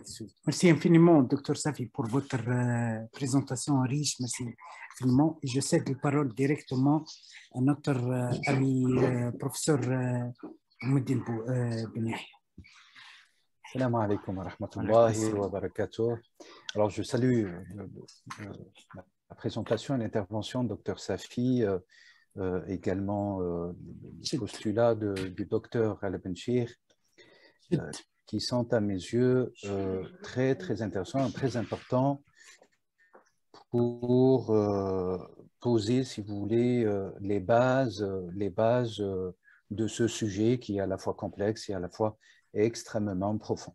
m'excuse. Merci infiniment, Dr Safi, pour votre présentation riche. Merci infiniment. Et je cède la parole directement à notre ami professeur Mouddin Ben Yahya. Salam alaikum wa rahmatullahi wa barakatuh. Alors, je salue la présentation et l'intervention de Dr Safi, également le postulat du docteur Al-Benchir, qui sont à mes yeux très, très intéressants et très importants pour poser, si vous voulez, les bases de ce sujet qui est à la fois complexe et à la fois extrêmement profond.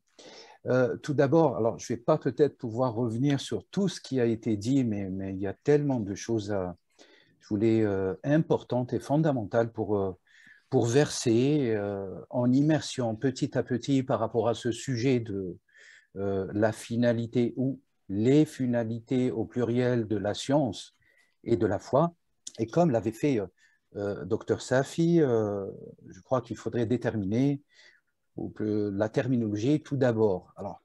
Tout d'abord, alors je ne vais pas peut-être pouvoir revenir sur tout ce qui a été dit, mais il y a tellement de choses, je voulais, importantes et fondamentales pour verser en immersion petit à petit par rapport à ce sujet de la finalité ou les finalités au pluriel de la science et de la foi. Et comme l'avait fait Dr Safi, je crois qu'il faudrait déterminer la terminologie tout d'abord. Alors,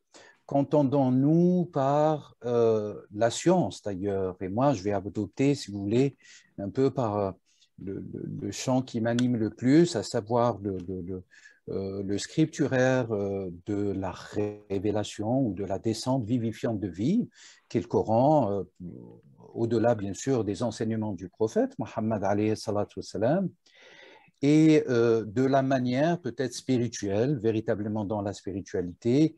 qu'entendons-nous par la science d'ailleurs? Et moi, je vais adopter, si vous voulez, un peu par le champ qui m'anime le plus, à savoir le scripturaire de la révélation ou de la descente vivifiante de vie, qu'est le Coran, au-delà bien sûr des enseignements du prophète, Mohammed alayhi salatu wassalam, et de la manière peut-être spirituelle, véritablement dans la spiritualité,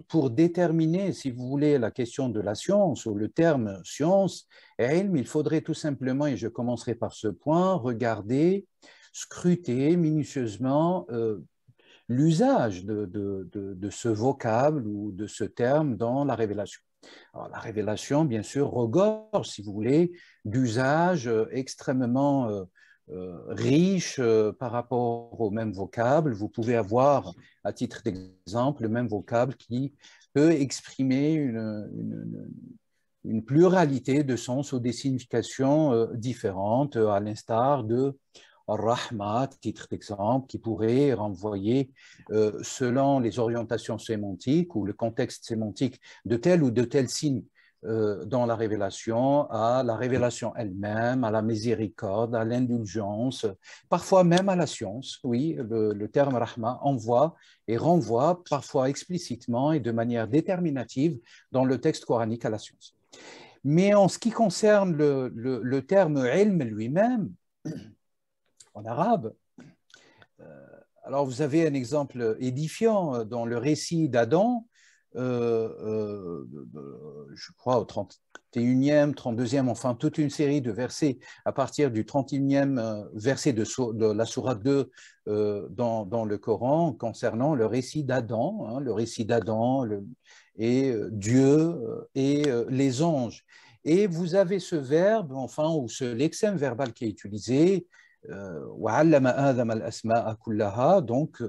pour déterminer, si vous voulez, la question de la science ou le terme science, il faudrait tout simplement, et je commencerai par ce point, regarder, scruter minutieusement l'usage de ce vocable ou de ce terme dans la révélation. Alors, la révélation, bien sûr, regorge, si vous voulez, d'usages extrêmement riches par rapport au même vocable. Vous pouvez avoir, à titre d'exemple, le même vocable qui peut exprimer une pluralité de sens ou des significations différentes, à l'instar de Rahma, titre d'exemple, qui pourrait renvoyer, selon les orientations sémantiques ou le contexte sémantique de tel ou de tel signe dans la révélation, à la révélation elle-même, à la miséricorde, à l'indulgence, parfois même à la science. Oui, le terme Rahma envoie et renvoie parfois explicitement et de manière déterminative dans le texte coranique à la science. Mais en ce qui concerne le terme ilm lui-même, en arabe, alors vous avez un exemple édifiant dans le récit d'Adam, je crois au 31e, 32e, enfin toute une série de versets à partir du 31e verset de la sourate 2 dans le Coran concernant le récit d'Adam, hein, le récit d'Adam et Dieu et les anges. Et vous avez ce verbe, enfin, ou ce lexème verbal qui est utilisé, donc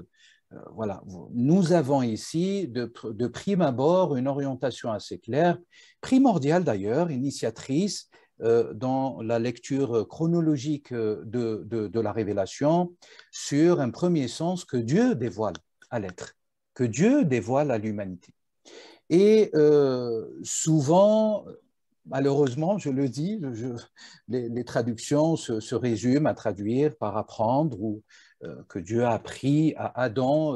voilà, nous avons ici de prime abord une orientation assez claire, primordiale d'ailleurs, initiatrice dans la lecture chronologique de la révélation sur un premier sens que Dieu dévoile à l'être, que Dieu dévoile à l'humanité. Et souvent, malheureusement, je le dis, les traductions se résument à traduire par apprendre ou que Dieu a appris à Adam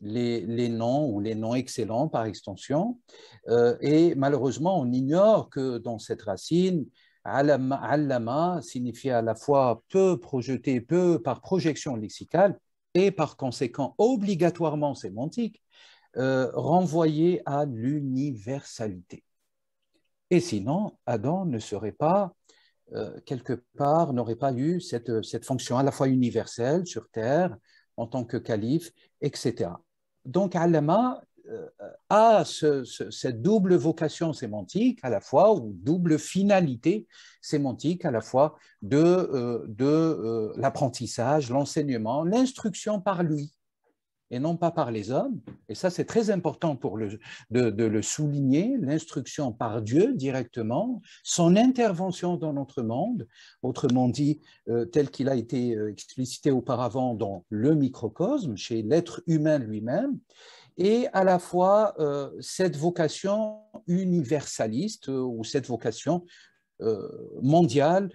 les noms ou les noms excellents par extension. Et malheureusement, on ignore que dans cette racine, allama signifie à la fois peu projeté, peu par projection lexicale et par conséquent obligatoirement sémantique, renvoyer à l'universalité. Et sinon, Adam ne serait pas, quelque part, n'aurait pas eu cette fonction à la fois universelle sur Terre, en tant que calife, etc. Donc, Allama a cette double vocation sémantique à la fois, ou double finalité sémantique à la fois de l'apprentissage, l'enseignement, l'instruction par lui, et non pas par les hommes. Et ça, c'est très important de le souligner, l'instruction par Dieu directement, son intervention dans notre monde, autrement dit, tel qu'il a été explicité auparavant dans le microcosme, chez l'être humain lui-même, et à la fois cette vocation universaliste ou cette vocation mondiale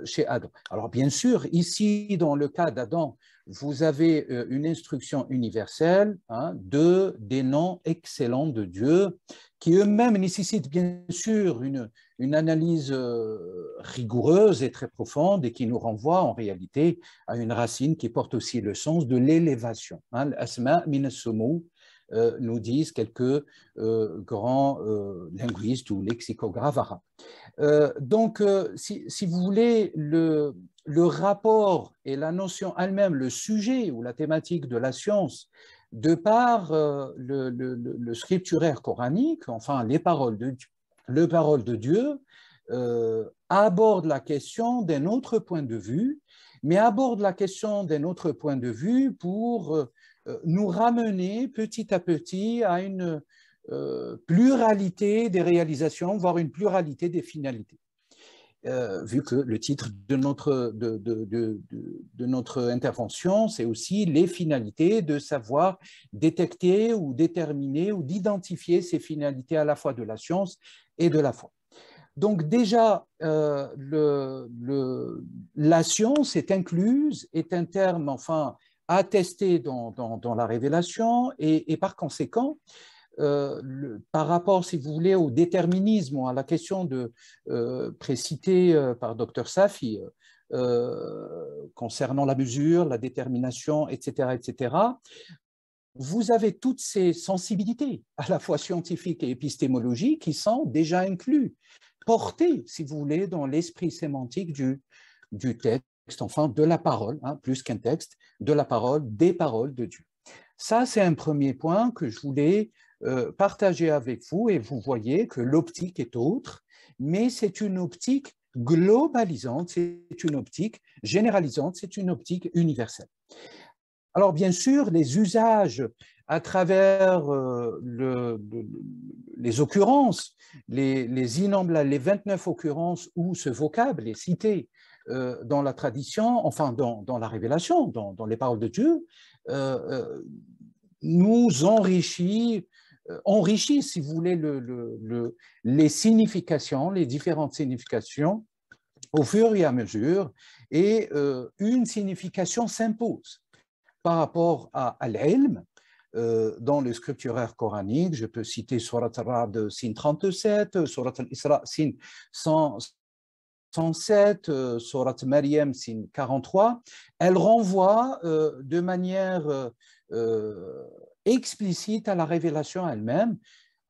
chez Adam. Alors bien sûr, ici, dans le cas d'Adam, vous avez une instruction universelle des noms excellents de Dieu, qui eux-mêmes nécessitent bien sûr une analyse rigoureuse et très profonde et qui nous renvoie en réalité à une racine qui porte aussi le sens de l'élévation. L'asma min as-sumu, nous disent quelques grands linguistes ou lexicographes arabes. Donc, si vous voulez, le rapport et la notion elle-même, le sujet ou la thématique de la science, de par le scripturaire coranique, enfin les paroles de Dieu, le parole de Dieu, aborde la question d'un autre point de vue, mais aborde la question d'un autre point de vue pour nous ramener petit à petit à une pluralité des réalisations, voire une pluralité des finalités. Vu que le titre de notre intervention, c'est aussi les finalités, de savoir détecter ou déterminer ou d'identifier ces finalités à la fois de la science et de la foi. Donc déjà, la science est incluse, est un terme enfin attesté dans la révélation et par conséquent, par rapport, si vous voulez, au déterminisme, à la question précitée par Dr Safi concernant la mesure, la détermination, etc., vous avez toutes ces sensibilités, à la fois scientifiques et épistémologiques, qui sont déjà incluses, portées, si vous voulez, dans l'esprit sémantique du texte, enfin de la parole, plus qu'un texte, de la parole, des paroles de Dieu. Ça, c'est un premier point que je voulais partager avec vous, et vous voyez que l'optique est autre, mais c'est une optique globalisante, c'est une optique généralisante, c'est une optique universelle. Alors bien sûr, les usages à travers les occurrences, les innombrables, les 29 occurrences où ce vocable est cité dans la tradition, enfin dans la révélation, dans les paroles de Dieu, nous enrichit, si vous voulez, les significations, les différentes significations au fur et à mesure, et une signification s'impose par rapport à l'ilm. Dans le scripturaire coranique, je peux citer Surat al-Ra'd, signe 37, Surat al-Isra, signe 107, Surat Maryam, signe 43. Elle renvoie de manière explicite à la révélation elle-même.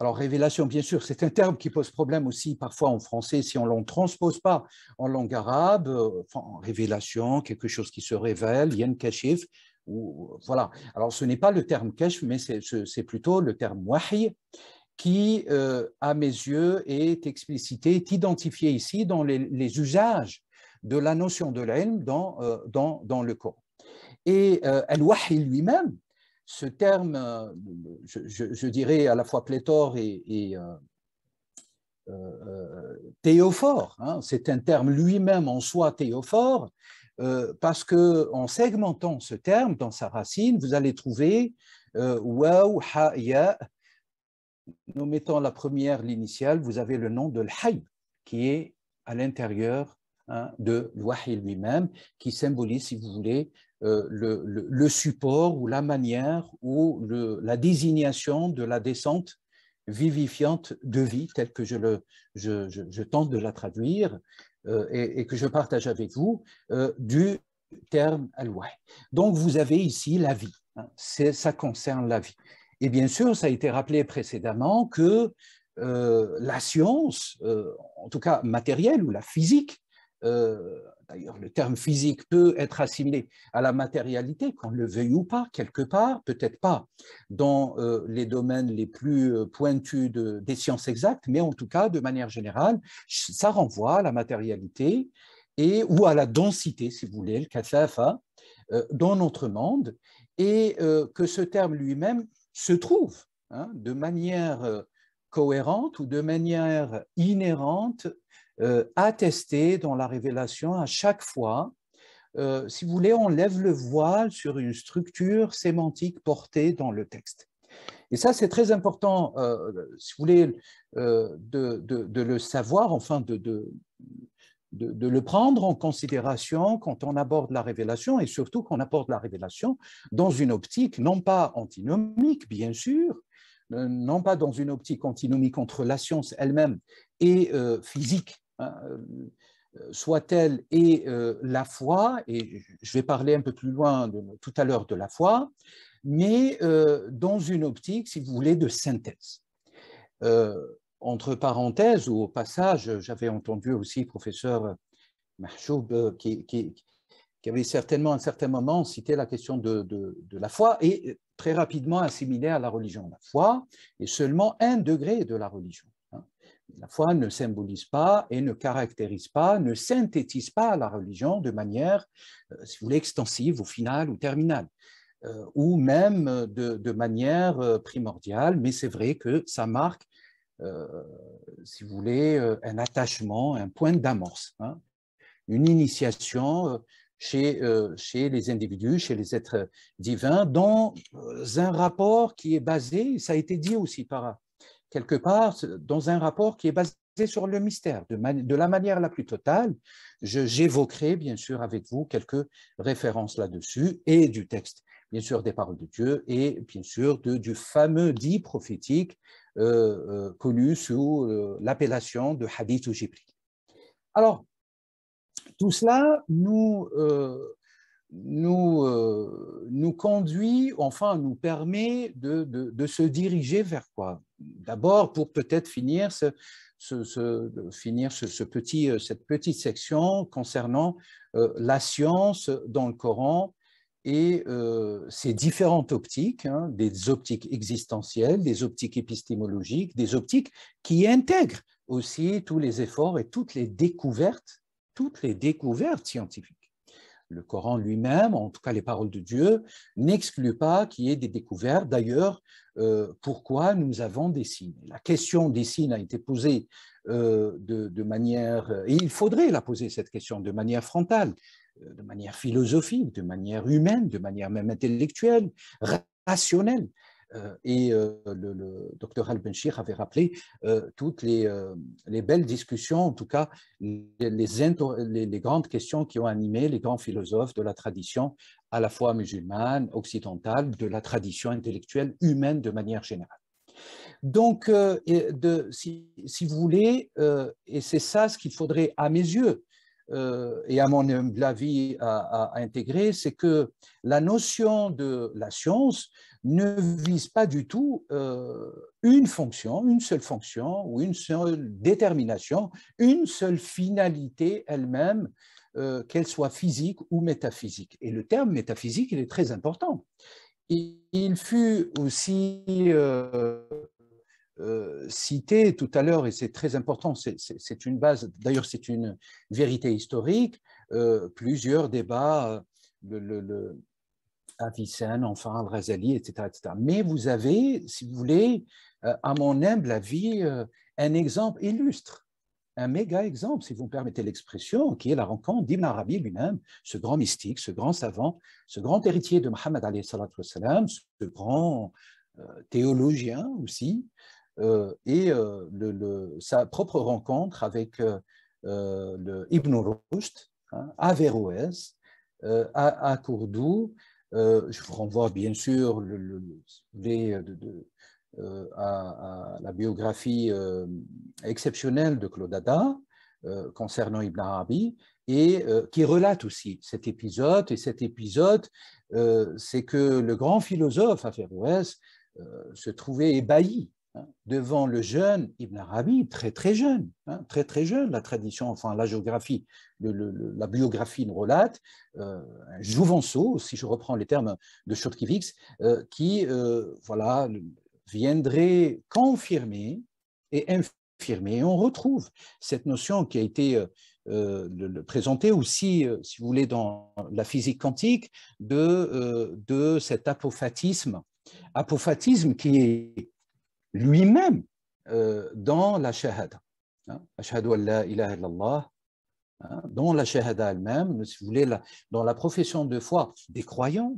Alors, révélation, bien sûr, c'est un terme qui pose problème aussi parfois en français si on ne le transpose pas en langue arabe. Enfin, révélation, quelque chose qui se révèle, yen kashif, voilà. Alors, ce n'est pas le terme kashf, mais c'est plutôt le terme wahy qui, à mes yeux, est explicité, est identifié ici dans les usages de la notion de l'ilm dans le Coran. Et al-wahy lui-même, ce terme, je dirais à la fois pléthore et théophore, c'est un terme lui-même en soi théophore, parce qu'en segmentant ce terme dans sa racine, vous allez trouver waw, ha, ya. Nous mettons la première, l'initiale, vous avez le nom de l'hayy, qui est à l'intérieur de l'wahy lui-même, qui symbolise, si vous voulez, le support ou la manière ou la désignation de la descente vivifiante de vie, telle que je tente de la traduire et que je partage avec vous, du terme al-wahy. Donc, vous avez ici la vie. Ça concerne la vie. Et bien sûr, ça a été rappelé précédemment que la science, en tout cas matérielle ou la physique, d'ailleurs le terme physique peut être assimilé à la matérialité, qu'on le veuille ou pas, quelque part, peut-être pas dans les domaines les plus pointus des sciences exactes, mais en tout cas, de manière générale, ça renvoie à la matérialité ou à la densité, si vous voulez, le kathafa, dans notre monde, et que ce terme lui-même se trouve de manière cohérente ou de manière inhérente, attesté dans la révélation à chaque fois. Si vous voulez, on lève le voile sur une structure sémantique portée dans le texte. Et ça, c'est très important, si vous voulez, de le savoir, enfin, de le prendre en considération quand on aborde la révélation, et surtout qu'on aborde la révélation dans une optique non pas antinomique, bien sûr, non pas dans une optique antinomique entre la science elle-même et physique, hein, soit-elle, et la foi, et je vais parler un peu plus loin tout à l'heure de la foi, mais dans une optique, si vous voulez, de synthèse. Entre parenthèses, ou au passage, j'avais entendu aussi le professeur Mahchoub qui avait certainement à un certain moment cité la question de la foi et très rapidement assimilé à la religion. La foi est seulement un degré de la religion. La foi ne symbolise pas et ne caractérise pas, ne synthétise pas la religion de manière, si vous voulez, extensive ou finale ou terminale, ou même de manière primordiale, mais c'est vrai que ça marque, si vous voulez, un attachement, un point d'amorce, hein, une initiation chez les individus, chez les êtres divins, dans un rapport qui est basé, ça a été dit aussi par quelque part, dans un rapport qui est basé sur le mystère, de la manière la plus totale. J'évoquerai bien sûr avec vous quelques références là-dessus, et du texte, bien sûr, des paroles de Dieu, et bien sûr du fameux dit prophétique connu sous l'appellation de Hadith ou Jibril. Alors, tout cela nous conduit, enfin nous permet de se diriger vers quoi? D'abord pour peut-être finir cette petite section concernant la science dans le Coran et ces différentes optiques, hein, des optiques existentielles, des optiques épistémologiques, des optiques qui intègrent aussi tous les efforts et toutes les découvertes scientifiques. Le Coran lui-même, en tout cas les paroles de Dieu, n'exclut pas qu'il y ait des découvertes. D'ailleurs, pourquoi nous avons des signes? La question des signes a été posée de manière, et il faudrait la poser cette question de manière frontale, de manière philosophique, de manière humaine, de manière même intellectuelle, rationnelle. Et le docteur Al-Benchir avait rappelé toutes les belles discussions, en tout cas les grandes questions qui ont animé les grands philosophes de la tradition à la fois musulmane, occidentale, de la tradition intellectuelle humaine de manière générale. Donc, si vous voulez, et c'est ça ce qu'il faudrait à mes yeux, et à mon humble avis à intégrer, c'est que la notion de la science ne vise pas du tout une seule fonction ou une seule détermination, une seule finalité elle-même, qu'elle soit physique ou métaphysique. Et le terme métaphysique, il est très important. Il fut aussi cité tout à l'heure, et c'est très important, c'est une base, d'ailleurs c'est une vérité historique, plusieurs débats, Avicenne, enfin Al-Ghazali, etc., etc. Mais vous avez, si vous voulez, à mon humble avis, un exemple illustre, un méga exemple, si vous me permettez l'expression, qui est la rencontre d'Ibn Arabi lui-même, ce grand mystique, ce grand savant, ce grand héritier de Mohammed alayhi salatu wassalam, ce grand théologien aussi, et sa propre rencontre avec Ibn Rushd, hein, à Averroès, à Cordoue. Je vous renvoie bien sûr à la biographie exceptionnelle de Claude Ada concernant Ibn Arabi, et qui relate aussi cet épisode. Et cet épisode, c'est que le grand philosophe Averroès se trouvait ébahi devant le jeune Ibn Arabi, très très jeune, hein, très très jeune. La tradition, enfin la géographie, la biographie nous relate, un jouvenceau, si je reprends les termes de Chodkiewicz, qui voilà, viendrait confirmer et infirmer. On retrouve cette notion qui a été présentée aussi, si vous voulez, dans la physique quantique, de cet apophatisme qui est lui-même dans la shahada. Ashhadu an la ilaha illallah hein, dans la shahada elle-même, si vous voulez, dans la profession de foi des croyants,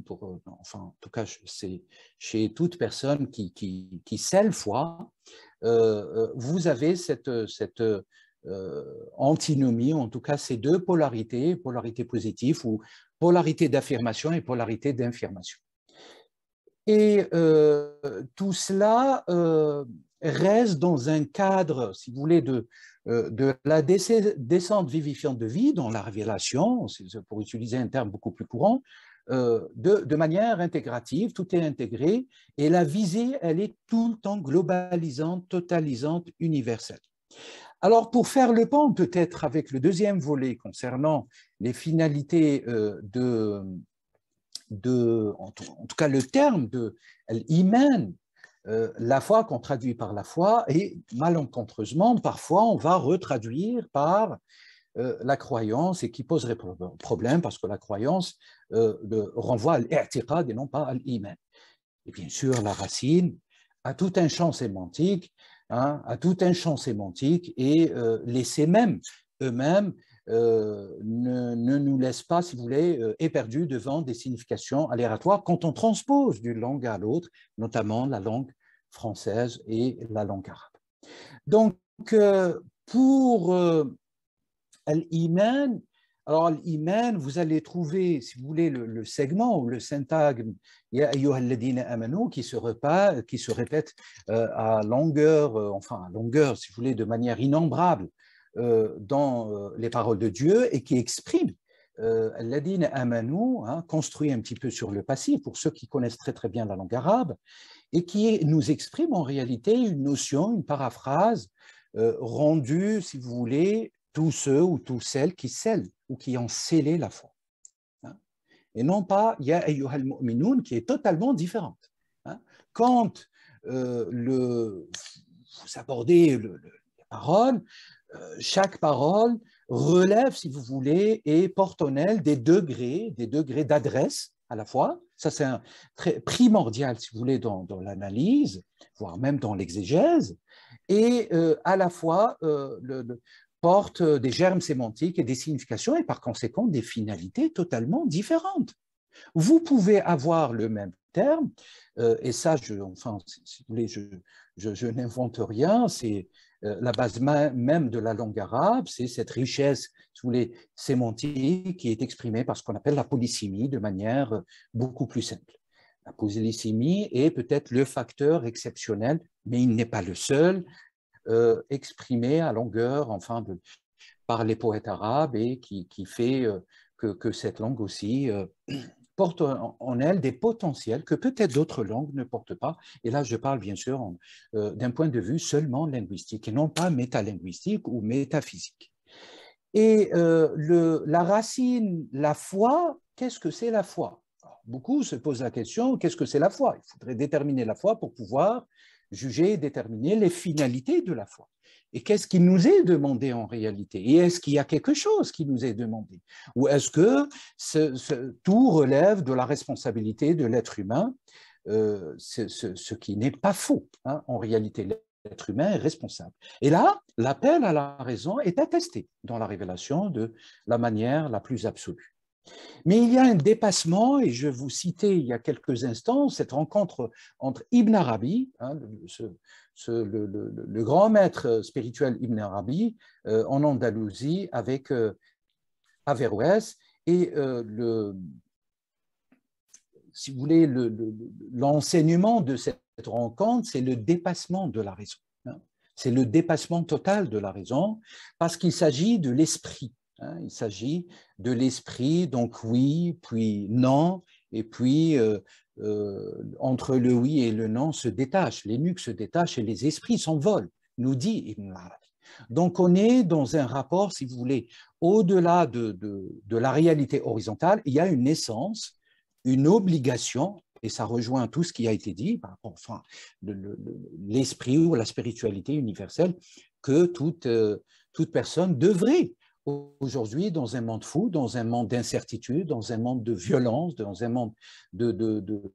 enfin, en tout cas, c'est chez toute personne qui scelle foi, vous avez cette antinomie, en tout cas ces deux polarités, polarité positive ou polarité d'affirmation et polarité d'infirmation. Et tout cela reste dans un cadre, si vous voulez, de la descente vivifiante de vie dans la révélation, pour utiliser un terme beaucoup plus courant, de manière intégrative, tout est intégré, et la visée, elle est tout le temps globalisante, totalisante, universelle. Alors, pour faire le pont peut-être avec le deuxième volet concernant les finalités en tout cas le terme de l'iman, la foi qu'on traduit par la foi, et malencontreusement, parfois on va retraduire par la croyance, et qui poserait problème parce que la croyance renvoie à l'i'tiqad et non pas à l'iman. Et bien sûr, la racine a tout un champ sémantique, hein, a tout un champ sémantique, et laisser même eux-mêmes ne nous laisse pas, si vous voulez, éperdus devant des significations aléatoires quand on transpose d'une langue à l'autre, notamment la langue française et la langue arabe. Donc, pour l'iman, alors l'iman, vous allez trouver, si vous voulez, le segment ou le syntagme Ya ayyuha alladhina amanu qui se répète à longueur, enfin à longueur, si vous voulez, de manière innombrable dans les paroles de Dieu, et qui exprime alladhina amanu, hein, construit un petit peu sur le passif pour ceux qui connaissent très très bien la langue arabe, et qui nous exprime en réalité une notion, une paraphrase rendue, si vous voulez, tous ceux ou toutes celles qui scellent ou qui ont scellé la foi. Hein, et non pas Ya ayyuhal mu'minun qui est totalement différente. Hein. Quand vous abordez les paroles, chaque parole relève, si vous voulez, et porte en elle des degrés d'adresse à la fois. Ça, c'est très primordial, si vous voulez, dans l'analyse, voire même dans l'exégèse, et à la fois porte des germes sémantiques et des significations, et par conséquent des finalités totalement différentes. Vous pouvez avoir le même terme, et ça, enfin, si vous voulez, je n'invente rien, c'est la base même de la langue arabe, c'est cette richesse, si vous voulez, sémantique qui est exprimée par ce qu'on appelle la polysémie de manière beaucoup plus simple. La polysémie est peut-être le facteur exceptionnel, mais il n'est pas le seul, exprimé à longueur, enfin, par les poètes arabes, et qui fait que cette langue aussi porte en elle des potentiels que peut-être d'autres langues ne portent pas. Et là, je parle bien sûr d'un point de vue seulement linguistique et non pas métalinguistique ou métaphysique. Et la racine, la foi, qu'est-ce que c'est la foi? Alors, beaucoup se posent la question, qu'est-ce que c'est la foi? Il faudrait déterminer la foi pour pouvoir juger et déterminer les finalités de la foi. Et qu'est-ce qui nous est demandé en réalité? Et est-ce qu'il y a quelque chose qui nous est demandé? Ou est-ce que tout relève de la responsabilité de l'être humain, ce qui n'est pas faux, hein? En réalité, l'être humain est responsable. Et là, l'appel à la raison est attesté dans la révélation de la manière la plus absolue. Mais il y a un dépassement, et je vous citais il y a quelques instants cette rencontre entre Ibn Arabi, hein, le grand maître spirituel Ibn Arabi en Andalousie avec Averroès, et si vous voulez, l'enseignement de cette rencontre, c'est le dépassement de la raison. Hein. C'est le dépassement total de la raison, parce qu'il s'agit de l'esprit. Hein. Il s'agit de l'esprit, donc oui, puis non, et puis entre le oui et le non se détachent, les nuques se détachent et les esprits s'envolent, nous dit Ibn Arabi. Donc on est dans un rapport, si vous voulez, au-delà de la réalité horizontale, il y a une essence, une obligation, et ça rejoint tout ce qui a été dit, enfin, l'esprit ou la spiritualité universelle, que toute personne devrait aujourd'hui, dans un monde fou, dans un monde d'incertitude, dans un monde de violence, dans un monde de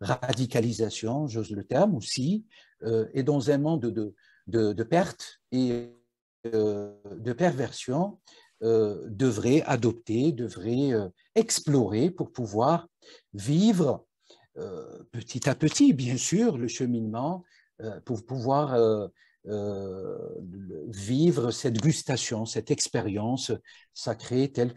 radicalisation, j'ose le terme aussi, et dans un monde de perte et de perversion, devrait adopter, devrait explorer pour pouvoir vivre petit à petit, bien sûr, le cheminement, pour pouvoir vivre cette gustation, cette expérience sacrée telle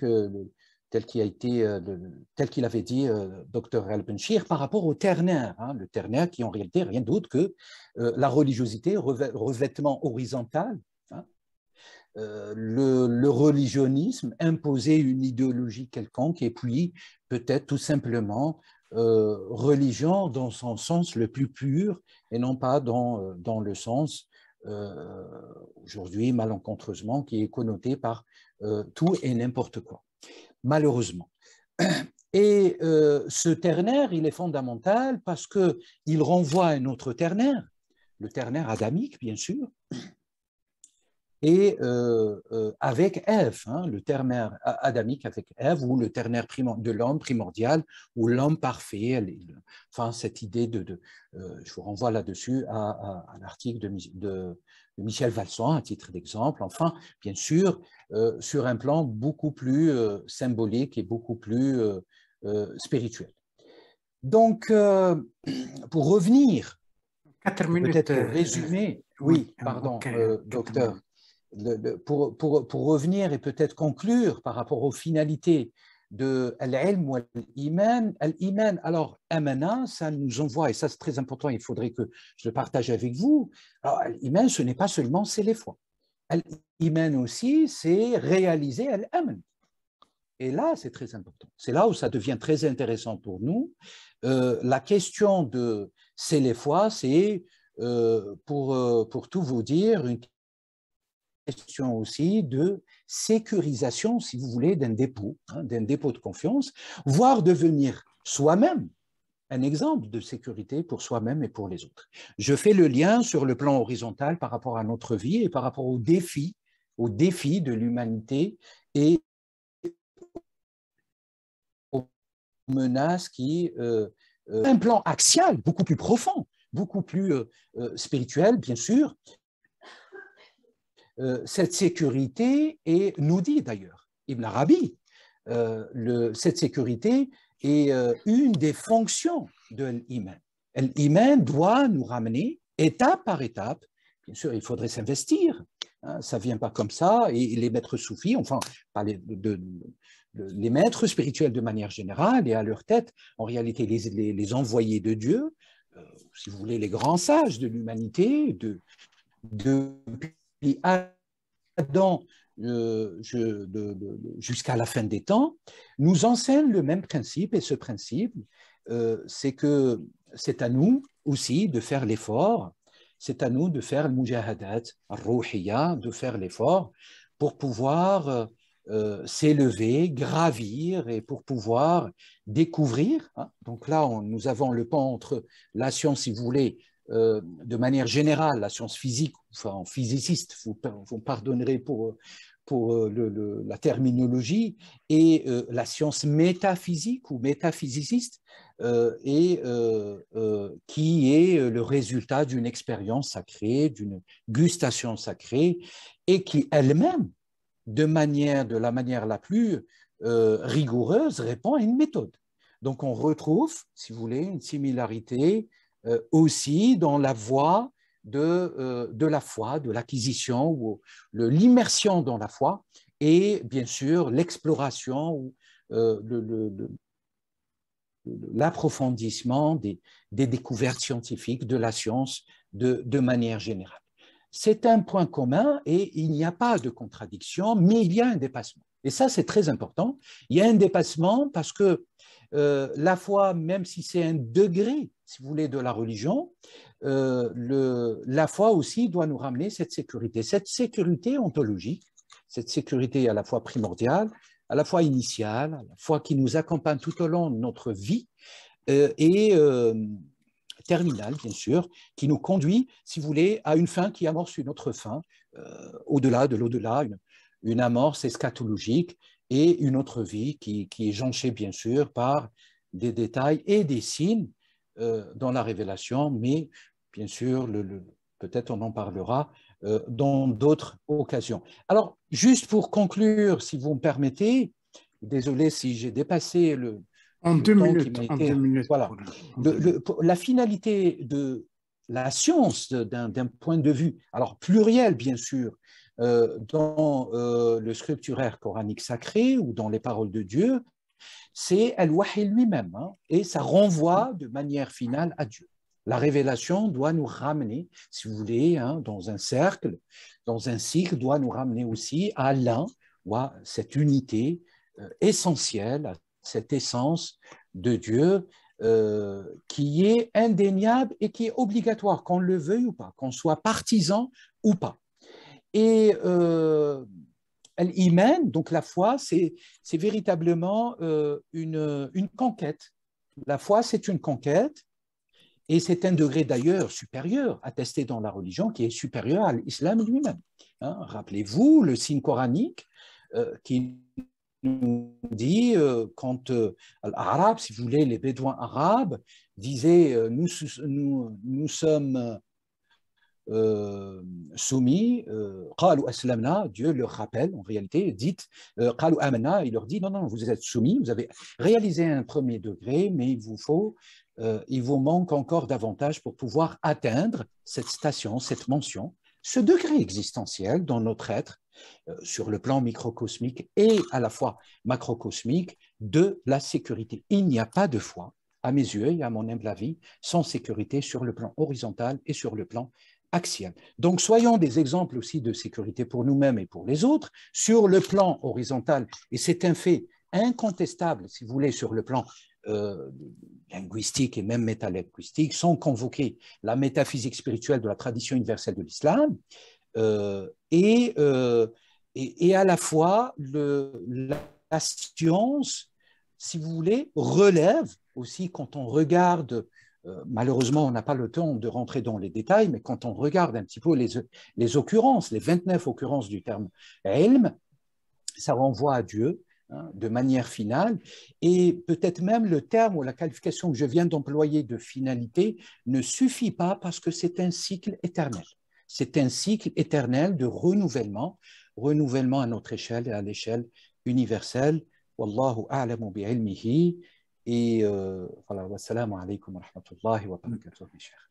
qu'il avait dit Dr. Al-Benchir par rapport au ternaire, hein, le ternaire qui en réalité rien d'autre que la religiosité, revêtement horizontal, hein, le religionnisme, imposer une idéologie quelconque et puis peut-être tout simplement religion dans son sens le plus pur et non pas dans le sens aujourd'hui malencontreusement qui est connoté par tout et n'importe quoi, malheureusement. Et ce ternaire, il est fondamental parce qu'il renvoie à un autre ternaire, le ternaire adamique, bien sûr, et avec Ève, hein, le ternaire adamique avec Ève, ou le ternaire de l'homme primordial, ou l'homme parfait, enfin cette idée je vous renvoie là-dessus à l'article de Michel Valson, à titre d'exemple, enfin, bien sûr, sur un plan beaucoup plus symbolique et beaucoup plus spirituel. Donc, pour revenir, 4 minutes. peut-être pour résumer, oui, pardon, okay, docteur, pour revenir et peut-être conclure par rapport aux finalités de al-ilm ou al-iman. Al-iman, alors, amana, ça nous envoie, et ça c'est très important, il faudrait que je le partage avec vous. Alors, al-iman, ce n'est pas seulement c'est les foi. Al-iman aussi, c'est réaliser al-aman. Et là, c'est très important. C'est là où ça devient très intéressant pour nous. La question de c'est les foi, c'est, pour tout vous dire, une question aussi de sécurisation, si vous voulez, d'un dépôt de confiance, voire devenir soi-même un exemple de sécurité pour soi-même et pour les autres. Je fais le lien sur le plan horizontal par rapport à notre vie et par rapport aux défis de l'humanité et aux menaces qui, un plan axial beaucoup plus profond, beaucoup plus spirituel, bien sûr. Cette sécurité est, nous dit d'ailleurs Ibn Arabi, cette sécurité est une des fonctions de l'iman. L'iman doit nous ramener étape par étape. Bien sûr, il faudrait s'investir. Hein, ça ne vient pas comme ça. Et les maîtres soufis, enfin, les maîtres spirituels de manière générale et à leur tête, en réalité, les envoyés de Dieu, si vous voulez, les grands sages de l'humanité, depuis Adam jusqu'à la fin des temps, nous enseignent le même principe, et ce principe, c'est que c'est à nous aussi de faire l'effort, c'est à nous de faire le mujahadat, al-ruhiyya, de faire l'effort pour pouvoir s'élever, gravir et pour pouvoir découvrir. Hein. Donc là, nous avons le pont entre la science, si vous voulez, de manière générale, la science physique, enfin physiciste, vous pardonnerez pour la terminologie, et la science métaphysique ou métaphysiciste, qui est le résultat d'une expérience sacrée, d'une gustation sacrée, et qui elle-même, de la manière la plus rigoureuse, répond à une méthode. Donc on retrouve, si vous voulez, une similarité aussi dans la voie de la foi, de l'acquisition ou l'immersion dans la foi et bien sûr l'exploration ou l'approfondissement des découvertes scientifiques de la science de manière générale. C'est un point commun et il n'y a pas de contradiction, mais il y a un dépassement. Et ça, c'est très important. Il y a un dépassement parce que la foi, même si c'est un degré, si vous voulez, de la religion, la foi aussi doit nous ramener cette sécurité ontologique, cette sécurité à la fois primordiale, à la fois initiale, à la fois qui nous accompagne tout au long de notre vie et terminale, bien sûr, qui nous conduit, si vous voulez, à une fin qui amorce une autre fin, au-delà de l'au-delà, une amorce eschatologique et une autre vie qui est jonchée, bien sûr, par des détails et des signes dans la révélation, mais bien sûr, peut-être on en parlera dans d'autres occasions. Alors, juste pour conclure, si vous me permettez, désolé si j'ai dépassé le temps qui m'a été… En 2 minutes. Voilà. La finalité de la science d'un point de vue, alors pluriel bien sûr, dans le scripturaire coranique sacré ou dans les paroles de Dieu, c'est Al-Wahy lui-même, hein, et ça renvoie de manière finale à Dieu. La révélation doit nous ramener, si vous voulez, hein, dans un cercle, dans un cycle, doit nous ramener aussi à l'un, ou à cette unité essentielle, à cette essence de Dieu qui est indéniable et qui est obligatoire, qu'on le veuille ou pas, qu'on soit partisan ou pas. Et l'iman, donc la foi, c'est véritablement une conquête. La foi, c'est une conquête, et c'est un degré d'ailleurs supérieur, attesté dans la religion, qui est supérieur à l'islam lui-même. Hein, rappelez-vous le signe coranique qui nous dit, quand l'arabe, si vous voulez, les bédouins arabes disaient nous sommes soumis, Dieu leur rappelle en réalité, dites, il leur dit non, vous êtes soumis, vous avez réalisé un premier degré, mais il vous manque encore davantage pour pouvoir atteindre cette station, cette mention, ce degré existentiel dans notre être, sur le plan microcosmique et à la fois macrocosmique, de la sécurité. Il n'y a pas de foi, à mes yeux et à mon humble avis, sans sécurité sur le plan horizontal et sur le plan axial. Donc, soyons des exemples aussi de sécurité pour nous-mêmes et pour les autres sur le plan horizontal, et c'est un fait incontestable, si vous voulez, sur le plan linguistique et même métalinguistique, sans convoquer la métaphysique spirituelle de la tradition universelle de l'islam, et à la fois la science, si vous voulez, relève aussi quand on regarde, malheureusement on n'a pas le temps de rentrer dans les détails, mais quand on regarde un petit peu les occurrences, les 29 occurrences du terme ilm, ça renvoie à Dieu, hein, de manière finale, et peut-être même le terme ou la qualification que je viens d'employer de finalité ne suffit pas parce que c'est un cycle éternel. C'est un cycle éternel de renouvellement à notre échelle et à l'échelle universelle. Wallahu a'lamu bi'ilmihi. Et voilà, wassalamu alaikum wa rahmatullahi wa barakatuh, mes chers.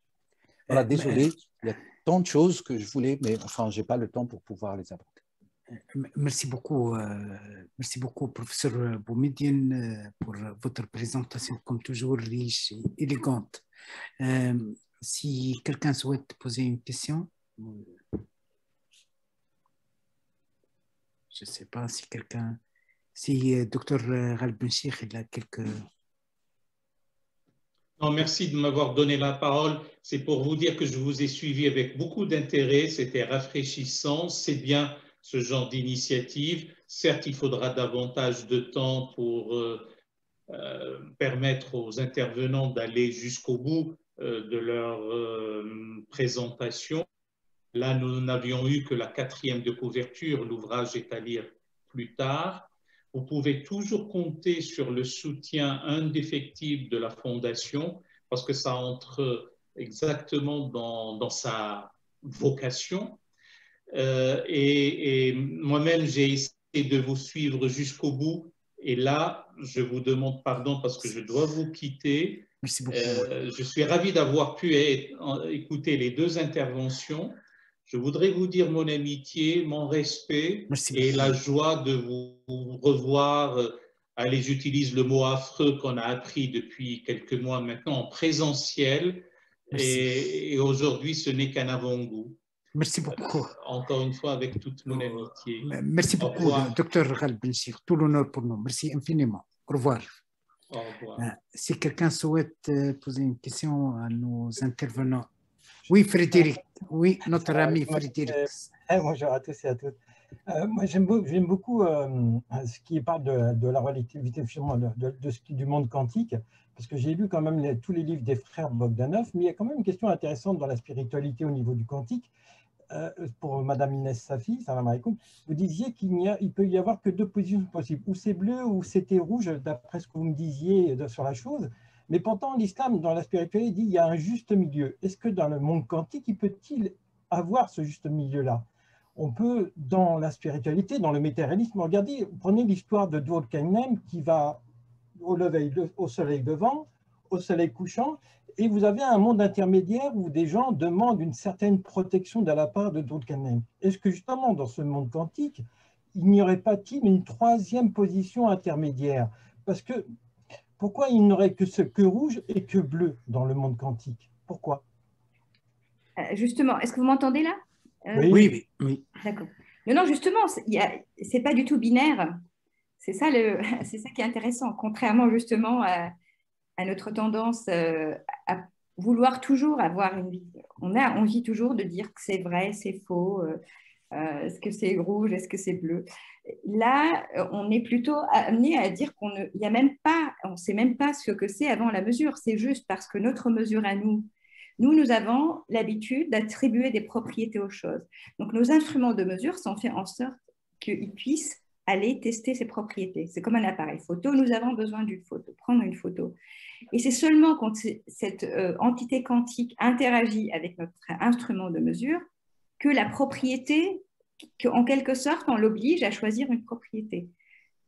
Voilà, désolé, il y a tant de choses que je voulais, mais enfin, je n'ai pas le temps pour pouvoir les aborder. Merci beaucoup, professeur Boumediene, pour votre présentation, comme toujours, riche et élégante. Si quelqu'un souhaite poser une question, je ne sais pas si Dr Ghalbenchikh, il a quelques… Non, merci de m'avoir donné la parole. C'est pour vous dire que je vous ai suivi avec beaucoup d'intérêt. C'était rafraîchissant. C'est bien ce genre d'initiative. Certes, il faudra davantage de temps pour permettre aux intervenants d'aller jusqu'au bout de leur présentation. Là, nous n'avions eu que la 4e de couverture. L'ouvrage est à lire plus tard. Vous pouvez toujours compter sur le soutien indéfectible de la Fondation parce que ça entre exactement dans sa vocation. Et moi-même, j'ai essayé de vous suivre jusqu'au bout. Et là, je vous demande pardon parce que je dois vous quitter. Merci beaucoup. Je suis ravi d'avoir pu écouter les 2 interventions. Je voudrais vous dire mon amitié, mon respect et la joie de vous revoir. Allez, j'utilise le mot affreux qu'on a appris depuis quelques mois maintenant en présentiel. Et aujourd'hui, ce n'est qu'un avant-goût. Merci beaucoup. Encore une fois, avec toute mon amitié. Merci beaucoup, Dr Ghalbenchikh. Tout l'honneur pour nous. Merci infiniment. Au revoir. Au revoir. Si quelqu'un souhaite poser une question à nos intervenants. Oui, Frédéric. Oui, notre ami Frédéric. Bonjour à tous et à toutes. Moi, j'aime beaucoup ce qui parle de la relativité finalement du monde quantique, parce que j'ai lu quand même tous les livres des frères Bogdanov, mais il y a quand même une question intéressante dans la spiritualité au niveau du quantique. Pour Madame Inès Safi, salam alaikum, vous disiez qu'il peut y avoir que 2 positions possibles, ou c'est bleu ou c'était rouge, d'après ce que vous me disiez sur la chose. Mais pourtant, l'islam, dans la spiritualité, dit qu'il y a un juste milieu. Est-ce que dans le monde quantique, il peut-il avoir ce juste milieu-là? On peut, dans la spiritualité, dans le matérialisme, regardez, prenez l'histoire de Durkheim qui va au soleil levant, au soleil couchant, et vous avez un monde intermédiaire où des gens demandent une certaine protection de la part de Durkheim. Est-ce que justement, dans ce monde quantique, il n'y aurait pas-il une troisième position intermédiaire? Parce que, pourquoi il n'aurait que rouge et que bleu dans le monde quantique? Pourquoi? Justement, est-ce que vous m'entendez là? Oui. D'accord. Non, justement, c'est pas du tout binaire. C'est ça qui est intéressant, contrairement justement à notre tendance à vouloir toujours avoir une vie. On a envie toujours de dire que c'est vrai, c'est faux, est-ce que c'est rouge, est-ce que c'est bleu. Là, on est plutôt amené à dire qu'on ne sait même pas ce que c'est avant la mesure. C'est juste parce que notre mesure à nous avons l'habitude d'attribuer des propriétés aux choses. Donc, nos instruments de mesure sont faits en sorte qu'ils puissent aller tester ces propriétés. C'est comme un appareil photo. Nous avons besoin d'une photo, prendre une photo. Et c'est seulement quand cette entité quantique interagit avec notre instrument de mesure que la propriété, qu'en quelque sorte, on l'oblige à choisir une propriété.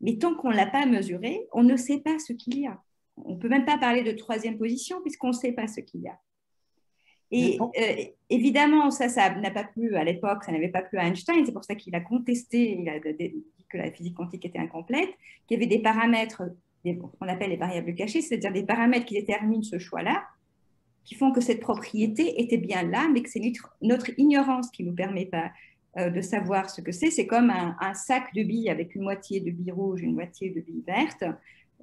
Mais tant qu'on ne l'a pas mesuré, on ne sait pas ce qu'il y a. On ne peut même pas parler de troisième position puisqu'on ne sait pas ce qu'il y a. Et évidemment, ça n'a pas plu à l'époque, ça n'avait pas plu à Einstein, c'est pour ça qu'il a contesté, il a dit que la physique quantique était incomplète, qu'il y avait des paramètres, qu'on appelle les variables cachées, c'est-à-dire des paramètres qui déterminent ce choix-là, qui font que cette propriété était bien là, mais que c'est notre ignorance qui ne nous permet pas de savoir ce que c'est. C'est comme un sac de billes avec une moitié de billes rouges, une moitié de billes vertes,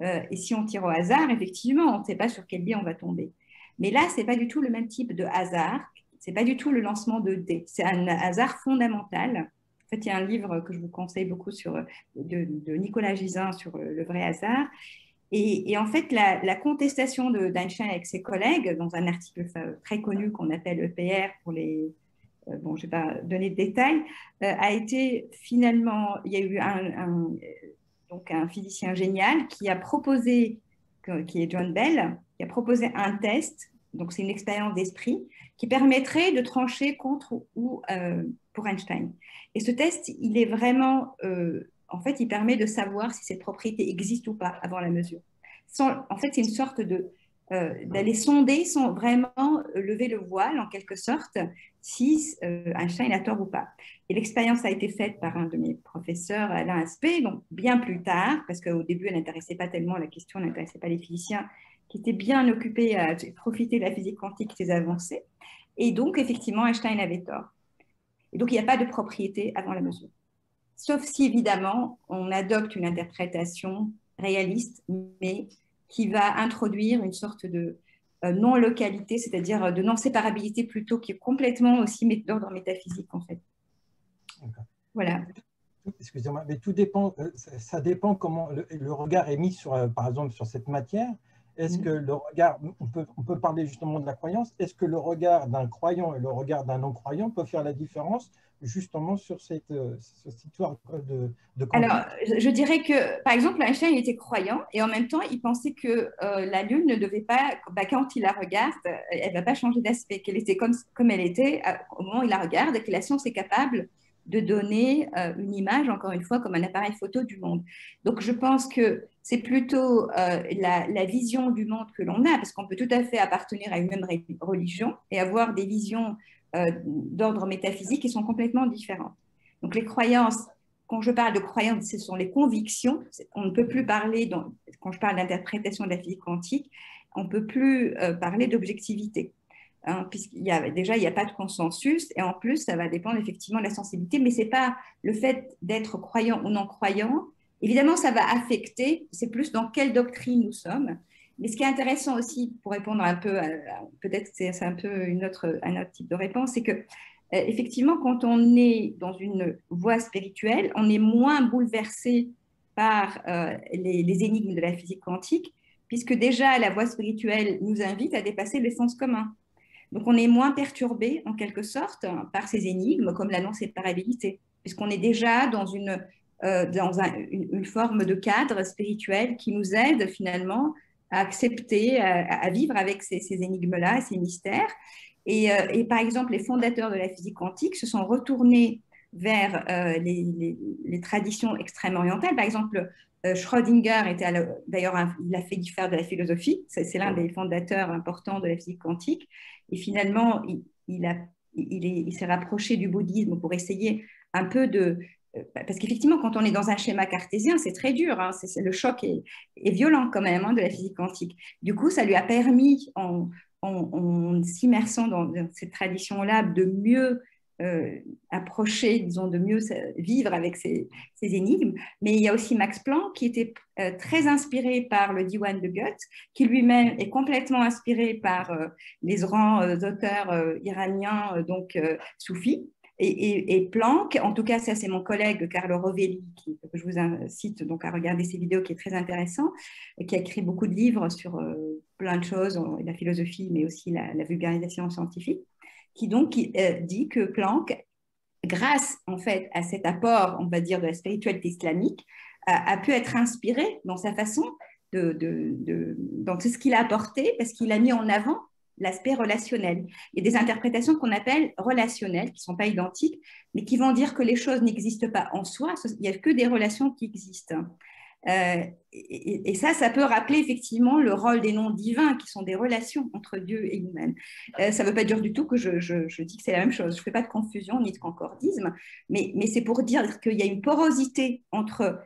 et si on tire au hasard, effectivement, on ne sait pas sur quelle bille on va tomber. Mais là, ce n'est pas du tout le même type de hasard, ce n'est pas du tout le lancement de dés, c'est un hasard fondamental. En fait, il y a un livre que je vous conseille beaucoup de Nicolas Gisin sur le vrai hasard. Et en fait, la contestation d'Einstein avec ses collègues, dans un article très connu qu'on appelle EPR pour les... bon, je ne vais pas donner de détails, a été finalement... Il y a eu donc un physicien génial qui a proposé, qui est John Bell, qui a proposé un test, donc c'est une expérience d'esprit, qui permettrait de trancher contre ou pour Einstein. Et ce test, il est vraiment, en fait, il permet de savoir si cette propriété existe ou pas avant la mesure. En fait, c'est une sorte d'aller sonder sans vraiment lever le voile, en quelque sorte, si Einstein a tort ou pas. Et l'expérience a été faite par un de mes professeurs, Alain Aspect, donc bien plus tard, parce qu'au début, elle n'intéressait pas tellement la question, elle n'intéressait pas les physiciens, qui étaient bien occupés à profiter de la physique quantique et ses avancées. Et donc, effectivement, Einstein avait tort. Et donc, il n'y a pas de propriété avant la mesure. Sauf si, évidemment, on adopte une interprétation réaliste, mais qui va introduire une sorte de non-localité, c'est-à-dire de non-séparabilité plutôt, qui est complètement aussi d'ordre métaphysique, en fait. Voilà. Excusez-moi, mais tout dépend, ça dépend comment le regard est mis sur, par exemple, sur cette matière. Est-ce que le regard, on peut parler justement de la croyance, est-ce que le regard d'un croyant et le regard d'un non-croyant peut faire la différence justement sur cette histoire de quantique? Alors, je dirais que, par exemple, Einstein était croyant et en même temps, il pensait que la Lune ne devait pas, quand il la regarde, elle ne va pas changer d'aspect, qu'elle était comme elle était au moment où il la regarde et que la science est capable de donner une image, encore une fois, comme un appareil photo du monde. Donc, je pense que c'est plutôt la vision du monde que l'on a, parce qu'on peut tout à fait appartenir à une même religion et avoir des visions d'ordre métaphysique qui sont complètement différentes. Donc, les croyances, quand je parle de croyances, ce sont les convictions. On ne peut plus parler, quand je parle d'interprétation de la physique quantique, on ne peut plus parler d'objectivité. Hein, puisqu'il y a, déjà, il n'y a pas de consensus, et en plus, ça va dépendre effectivement de la sensibilité, mais ce n'est pas le fait d'être croyant ou non croyant. Évidemment, ça va affecter, c'est plus dans quelle doctrine nous sommes. Mais ce qui est intéressant aussi, pour répondre un peu, peut-être c'est un peu un autre type de réponse, c'est que effectivement, quand on est dans une voie spirituelle, on est moins bouleversé par les énigmes de la physique quantique, puisque déjà la voie spirituelle nous invite à dépasser le sens commun. Donc, on est moins perturbé, en quelque sorte, par ces énigmes, comme la non-séparabilité, puisqu'on est déjà dans une forme de cadre spirituel qui nous aide, finalement, accepter, à vivre avec ces énigmes-là, ces mystères. Et par exemple, les fondateurs de la physique quantique se sont retournés vers les traditions extrêmes orientales. Par exemple, Schrödinger était d'ailleurs, il a fait faire de la philosophie. C'est l'un des fondateurs importants de la physique quantique. Et finalement, il s'est rapproché du bouddhisme pour essayer un peu de... Parce qu'effectivement, quand on est dans un schéma cartésien, c'est très dur. Hein, le choc est violent quand même, hein, de la physique quantique. Du coup, ça lui a permis, en s'immersant dans cette tradition-là, de mieux approcher, disons, de mieux vivre avec ces énigmes. Mais il y a aussi Max Planck qui était très inspiré par le Diwan de Goethe, qui lui-même est complètement inspiré par les grands auteurs iraniens, donc soufis. Et Planck, en tout cas, ça c'est mon collègue Carlo Rovelli, que je vous incite donc à regarder ses vidéos, qui est très intéressant, qui a écrit beaucoup de livres sur plein de choses, la philosophie, mais aussi la vulgarisation scientifique, qui dit que Planck, grâce en fait à cet apport, on va dire, de la spiritualité islamique, a pu être inspiré dans sa façon dans tout ce qu'il a apporté, parce qu'il a mis en avant l'aspect relationnel. Il y a des interprétations qu'on appelle relationnelles, qui ne sont pas identiques, mais qui vont dire que les choses n'existent pas en soi, il n'y a que des relations qui existent. Et ça peut rappeler effectivement le rôle des noms divins, qui sont des relations entre Dieu et nous-mêmes. Ça ne veut pas dire du tout que je dis que c'est la même chose. Je ne fais pas de confusion ni de concordisme, mais c'est pour dire qu'il y a une porosité entre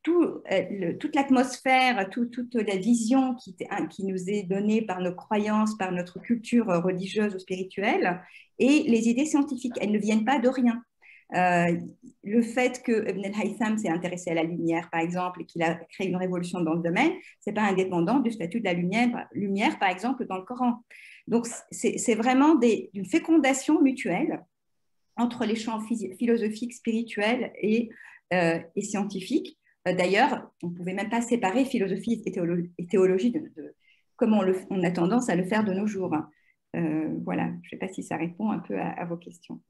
toute l'atmosphère, toute la vision qui nous est donnée par nos croyances, par notre culture religieuse ou spirituelle, et les idées scientifiques. Elles ne viennent pas de rien. Le fait que Ibn al-Haytham s'est intéressé à la lumière, par exemple, et qu'il a créé une révolution dans le domaine, ce n'est pas indépendant du statut de la lumière, par exemple, dans le Coran. Donc, c'est vraiment une fécondation mutuelle entre les champs philosophiques, spirituels et scientifiques. D'ailleurs, on ne pouvait même pas séparer philosophie et théologie comme on a tendance à le faire de nos jours. Voilà, je ne sais pas si ça répond un peu à vos questions.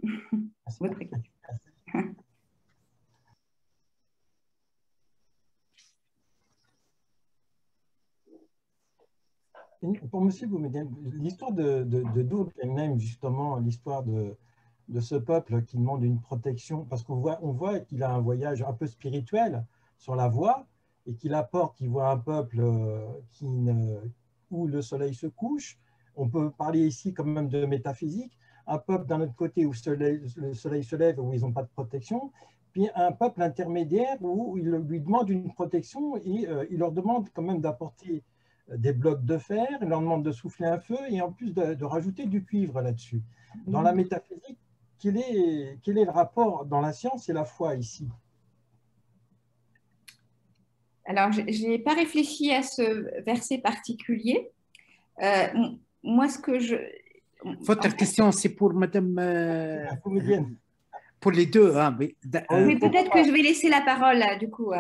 Votre question. Pour monsieur Boumedienne, l'histoire de Dur Khaimnam, justement, l'histoire de ce peuple qui demande une protection, parce qu'on voit qu'il a un voyage un peu spirituel sur la voie, et qu'il voit un peuple où le soleil se couche. On peut parler ici quand même de métaphysique. Un peuple d'un autre côté où le soleil se lève, où ils n'ont pas de protection, puis un peuple intermédiaire où il lui demande une protection, et il leur demande quand même d'apporter des blocs de fer, il leur demande de souffler un feu, et en plus de rajouter du cuivre là-dessus. Dans la métaphysique, quel est le rapport dans la science et la foi ici? Alors, je n'ai pas réfléchi à ce verset particulier. Moi, ce que je... Votre question, c'est pour madame... pour les deux. Hein, mais peut-être que je vais laisser la parole, là, du coup.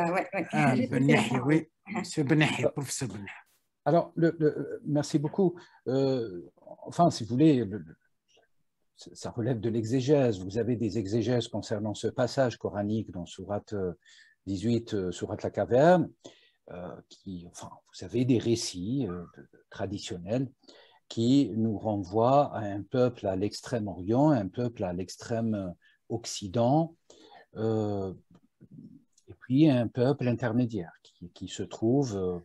Oui, monsieur Benahi, professeur Benahi. Alors, merci beaucoup. Enfin, si vous voulez, ça relève de l'exégèse. Vous avez des exégèses concernant ce passage coranique dans Sourate 18, Sourate la caverne, vous avez des récits traditionnels qui nous renvoient à un peuple à l'extrême orient, un peuple à l'extrême occident, et puis un peuple intermédiaire qui se trouve,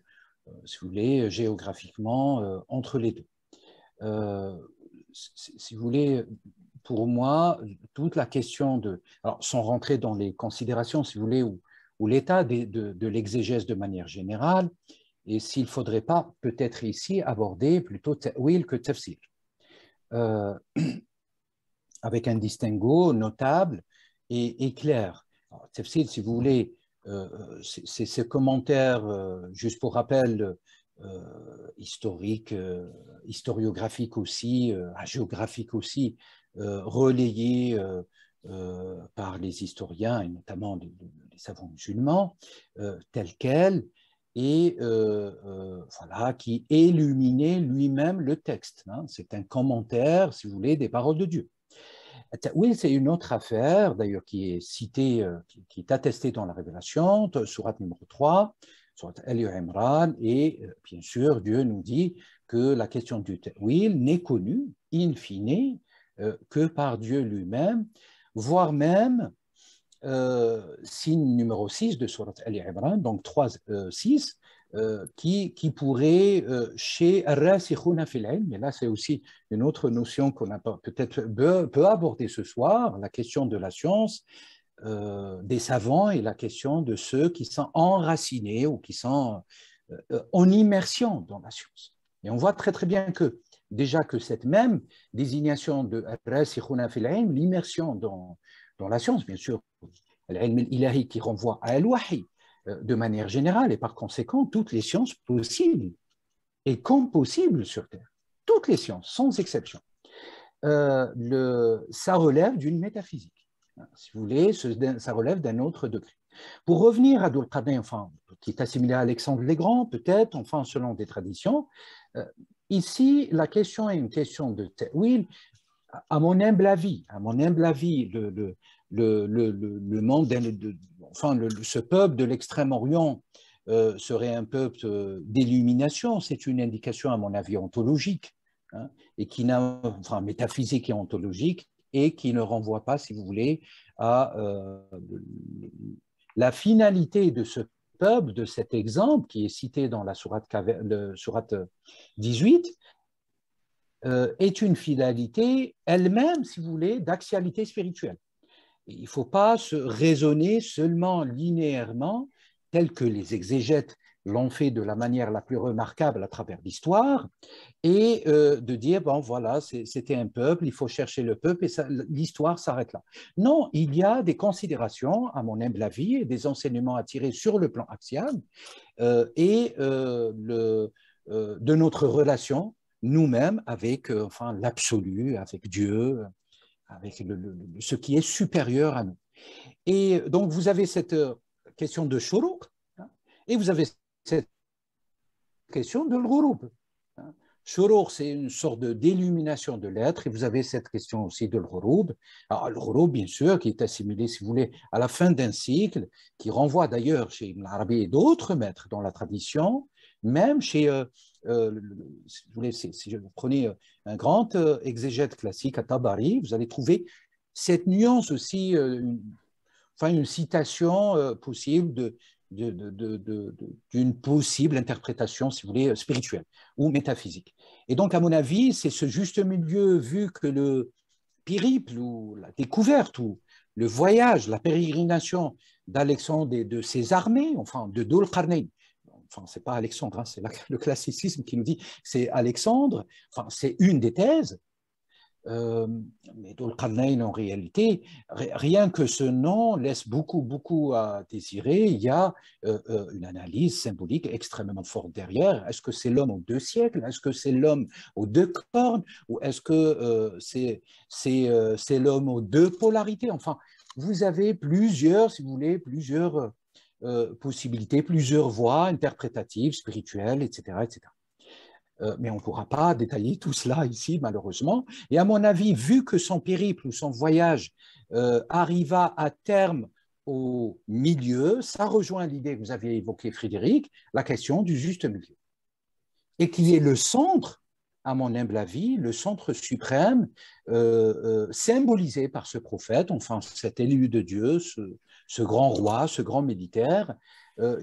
si vous voulez, géographiquement entre les deux. Si vous voulez, pour moi, toute la question alors sans rentrer dans les considérations, si vous voulez, ou l'état de l'exégèse de manière générale, et s'il ne faudrait pas peut-être ici aborder plutôt ta'wil que tafsir, avec un distinguo notable et clair. Alors, tafsir, si vous voulez, c'est ce commentaire, juste pour rappel, historique, historiographique aussi, géographique aussi, relayé par les historiens, et notamment les savants musulmans, tels quels, et voilà, qui illuminait lui-même le texte. Hein. C'est un commentaire, si vous voulez, des paroles de Dieu. Oui, c'est une autre affaire, d'ailleurs, qui est citée, qui est attestée dans la Révélation, sourate numéro 3, Surat Al-Imran, et bien sûr, Dieu nous dit que la question du ta'wil n'est connue, in fine, que par Dieu lui-même, voire même, signe numéro 6 de Surat Al-Imran, donc 3-6, qui pourrait, chez Ar-Rasikhuna fil ilm, mais là c'est aussi une autre notion qu'on a peut-être peut aborder ce soir, la question de la science, des savants et la question de ceux qui sont enracinés ou qui sont en immersion dans la science. Et on voit très très bien que déjà que cette même désignation de Ar-Rasikhuna fil ilm, l'immersion dans la science, bien sûr, l'ilm ilahi qui renvoie à al-wahi de manière générale et par conséquent toutes les sciences possibles et compossibles sur Terre, toutes les sciences sans exception, ça relève d'une métaphysique. Si vous voulez, ça relève d'un autre degré. Pour revenir à Dhul-Qarnayn, enfin, qui est assimilé à Alexandre le Grand, peut-être, enfin, selon des traditions, ici, la question est une question de ta'wil. À mon humble avis, le monde, ce peuple de l'Extrême-Orient serait un peuple d'illumination. C'est une indication, à mon avis, ontologique, hein, et qui n'a, enfin, métaphysique et ontologique, et qui ne renvoie pas, si vous voulez, à la finalité de ce peuple, de cet exemple qui est cité dans la sourate 18, est une finalité elle-même, si vous voulez, d'axialité spirituelle. Il ne faut pas se raisonner seulement linéairement, tel que les exégètes l'ont fait de la manière la plus remarquable à travers l'histoire, et de dire, bon voilà, c'était un peuple, il faut chercher le peuple, et l'histoire s'arrête là. Non, il y a des considérations, à mon humble avis, et des enseignements à tirer sur le plan axial, de notre relation, nous-mêmes, avec enfin, l'absolu, avec Dieu, avec ce qui est supérieur à nous. Et donc, vous avez cette question de shuruq, hein, et vous avez cette question de l'ghurub. Shuruq, c'est une sorte d'illumination de l'être, et vous avez cette question aussi de l'ghurub. Alors, l'ghurub, bien sûr, qui est assimilé, si vous voulez, à la fin d'un cycle, qui renvoie d'ailleurs chez Ibn Arabi et d'autres maîtres dans la tradition, même chez, si vous voulez, si vous prenez un grand exégète classique à Tabari, vous allez trouver cette nuance aussi, une citation possible d'une possible interprétation, si vous voulez, spirituelle ou métaphysique. Et donc, à mon avis, c'est ce juste milieu, vu que le périple ou la découverte ou le voyage, la pérégrination d'Alexandre et de ses armées, enfin, de Dhul-Qarnayn, enfin, ce n'est pas Alexandre, hein, c'est le classicisme qui nous dit c'est Alexandre, enfin, c'est une des thèses, mais Dhul-Qarnayn, en réalité, rien que ce nom laisse beaucoup à désirer. Il y a une analyse symbolique extrêmement forte derrière. Est-ce que c'est l'homme aux 2 siècles? Est-ce que c'est l'homme aux 2 cornes? Ou est-ce que c'est l'homme aux 2 polarités? Enfin, vous avez plusieurs, si vous voulez, plusieurs possibilités, plusieurs voies interprétatives, spirituelles, etc. etc. Mais on ne pourra pas détailler tout cela ici, malheureusement. Et à mon avis, vu que son périple ou son voyage arriva à terme au milieu, ça rejoint l'idée que vous aviez évoquée, Frédéric, la question du juste milieu. Et qui est le centre, à mon humble avis, le centre suprême, symbolisé par ce prophète, enfin cet élu de Dieu, ce grand roi, ce grand militaire,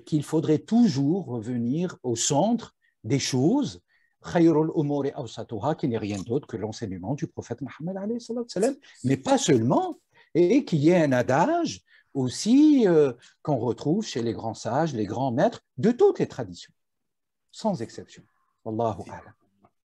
qu'il faudrait toujours revenir au centre des choses, Khayrul Umuri Awsatuha, qui n'est rien d'autre que l'enseignement du prophète Mohammed alayhi salam, mais pas seulement, et qu'il y ait un adage aussi qu'on retrouve chez les grands sages, les grands maîtres de toutes les traditions, sans exception. Wallahu a'lam.